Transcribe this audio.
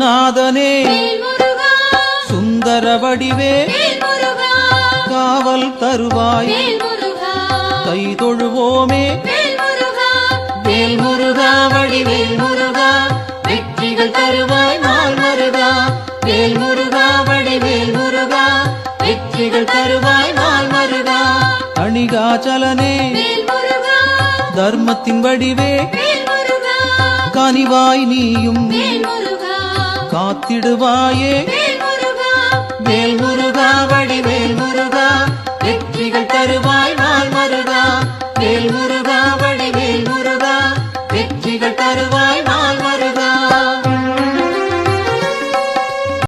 சாமிநாதனே சுந்தர வடிவே காவல் தருவாய் கை தொழுவோமே வேல் முருகா வடிவேல் முருகா வெற்றிகள் தருவாய் நாள் முருகா வேல் முருகா வடிவேல் முருகா வெற்றிகள் தருவாய் நாள் முருகா அணிகாச்சலனே தர்மத்தின் வடிவே கனிவாய் நீயும் காத்திடுவாயே வேல் முருகா வடிவேல் முருகா வெற்றிகள் தருவாய்